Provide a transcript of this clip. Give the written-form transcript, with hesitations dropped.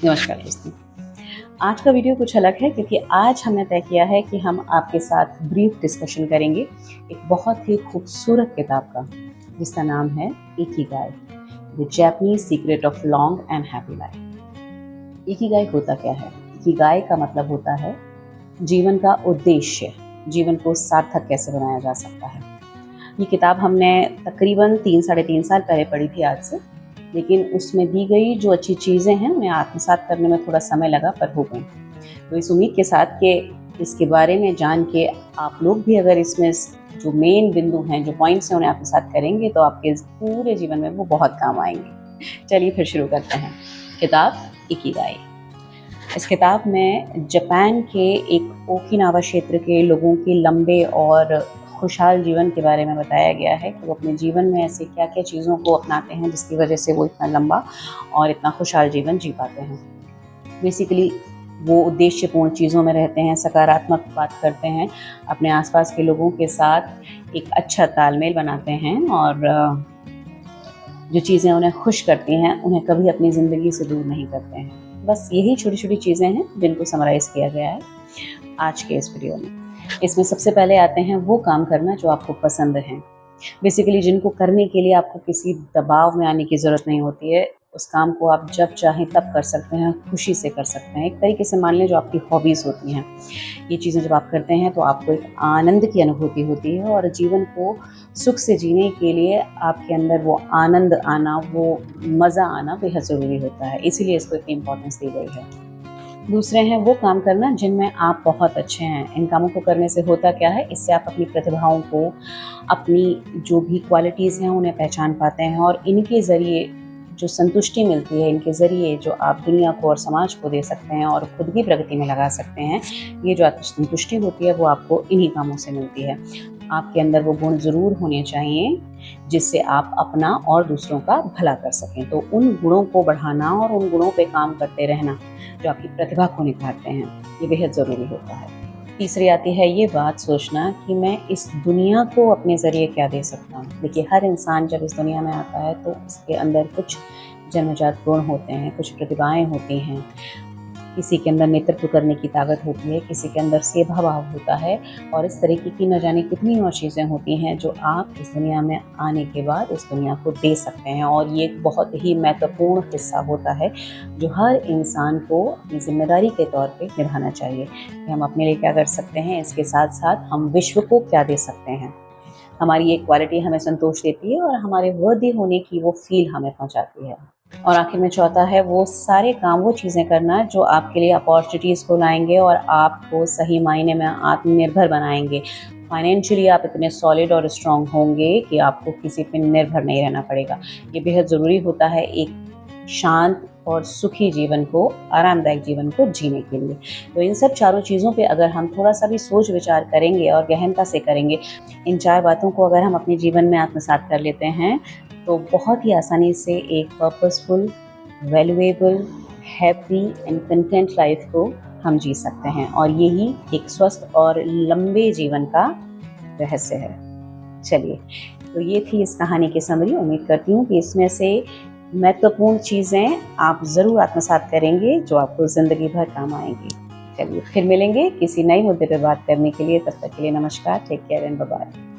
नमस्कार दोस्तों। आज का वीडियो कुछ अलग है क्योंकि आज हमने तय किया है कि हम आपके साथ ब्रीफ डिस्कशन करेंगे एक बहुत ही खूबसूरत किताब का, जिसका नाम है Ikigai, the Japanese secret of long and happy life. Ikigai होता क्या है? इकिगाई का मतलब होता है जीवन का उद्देश्य, जीवन को सार्थक कैसे बनाया जा सकता है। ये किताब हमने तकरीबन 3-3.5 साल पहले पढ़ी थी आज से, लेकिन उसमें दी गई जो अच्छी चीज़ें हैं उन्हें आत्मसात करने में थोड़ा समय लगा, पर हो गई। तो इस उम्मीद के साथ कि इसके बारे में जान के आप लोग भी अगर इसमें जो मेन बिंदु हैं, जो पॉइंट्स हैं, उन्हें आत्मसात करेंगे तो आपके पूरे जीवन में वो बहुत काम आएंगे। चलिए फिर शुरू करते हैं। किताब इकिगाई। इस किताब में जापान के एक ओकिनावा क्षेत्र के लोगों के लंबे और खुशहाल जीवन के बारे में बताया गया है कि वो अपने जीवन में ऐसे क्या क्या चीज़ों को अपनाते हैं जिसकी वजह से वो इतना लंबा और इतना खुशहाल जीवन जी पाते हैं। बेसिकली वो उद्देश्यपूर्ण चीज़ों में रहते हैं, सकारात्मक बात करते हैं, अपने आसपास के लोगों के साथ एक अच्छा तालमेल बनाते हैं और जो चीज़ें उन्हें खुश करती हैं उन्हें कभी अपनी ज़िंदगी से दूर नहीं करते हैं। बस यही छोटी छोटी चीज़ें हैं जिनको समराइज़ किया गया है आज के इस वीडियो में। इसमें सबसे पहले आते हैं वो काम करना जो आपको पसंद है। बेसिकली जिनको करने के लिए आपको किसी दबाव में आने की ज़रूरत नहीं होती है। उस काम को आप जब चाहें तब कर सकते हैं, खुशी से कर सकते हैं। एक तरीके से मान लें जो आपकी हॉबीज़ होती हैं, ये चीज़ें जब आप करते हैं तो आपको एक आनंद की अनुभूति होती है और जीवन को सुख से जीने के लिए आपके अंदर वो आनंद आना, वो मज़ा आना बेहद ज़रूरी होता है। इसीलिए इसको इतनी इम्पोर्टेंस दी गई है। दूसरे हैं वो काम करना जिनमें आप बहुत अच्छे हैं। इन कामों को करने से होता क्या है, इससे आप अपनी प्रतिभाओं को, अपनी जो भी क्वालिटीज़ हैं उन्हें पहचान पाते हैं और इनके ज़रिए जो संतुष्टि मिलती है, इनके ज़रिए जो आप दुनिया को और समाज को दे सकते हैं और खुद की प्रगति में लगा सकते हैं, ये जो आत्मसंतुष्टि होती है वो आपको इन्हीं कामों से मिलती है। आपके अंदर वो गुण ज़रूर होने चाहिए जिससे आप अपना और दूसरों का भला कर सकें। तो उन गुणों को बढ़ाना और उन गुणों पे काम करते रहना जो आपकी प्रतिभा को निखारते हैं, ये बेहद ज़रूरी होता है। तीसरी आती है ये बात सोचना कि मैं इस दुनिया को अपने ज़रिए क्या दे सकता हूँ। देखिए, हर इंसान जब इस दुनिया में आता है तो उसके अंदर कुछ जन्मजात गुण होते हैं, कुछ प्रतिभाएं होती हैं। किसी के अंदर नेतृत्व करने की ताकत होती है, किसी के अंदर सेवा भाव होता है और इस तरीके की न जाने कितनी और चीज़ें होती हैं जो आप इस दुनिया में आने के बाद इस दुनिया को दे सकते हैं। और ये एक बहुत ही महत्वपूर्ण हिस्सा होता है जो हर इंसान को अपनी जिम्मेदारी के तौर पे निभाना चाहिए कि हम अपने लिए क्या कर सकते हैं, इसके साथ साथ हम विश्व को क्या दे सकते हैं। हमारी ये क्वालिटी हमें संतोष देती है और हमारे वर्दी होने की वो फील हमें पहुँचाती है। और आखिर में चौथा है वो सारे काम, वो चीज़ें करना जो आपके लिए अपॉर्चुनिटीज़ को लाएंगे और आपको सही मायने में आत्मनिर्भर बनाएंगे। फाइनेंशियली आप इतने सॉलिड और स्ट्रांग होंगे कि आपको किसी पर निर्भर नहीं रहना पड़ेगा। ये बेहद ज़रूरी होता है एक शांत और सुखी जीवन को, आरामदायक जीवन को जीने के लिए। तो इन सब चारों चीज़ों पे अगर हम थोड़ा सा भी सोच विचार करेंगे और गहनता से करेंगे, इन 4 बातों को अगर हम अपने जीवन में आत्मसात कर लेते हैं तो बहुत ही आसानी से एक purposeful, valuable, happy and content life को हम जी सकते हैं। और यही एक स्वस्थ और लंबे जीवन का रहस्य है। चलिए, तो ये थी इस कहानी की समरी। उम्मीद करती हूँ कि इसमें से महत्वपूर्ण चीज़ें आप ज़रूर आत्मसात करेंगे जो आपको ज़िंदगी भर काम आएंगी। चलिए फिर मिलेंगे किसी नए मुद्दे पर बात करने के लिए। तब तक के लिए नमस्कार, take care and bye bye.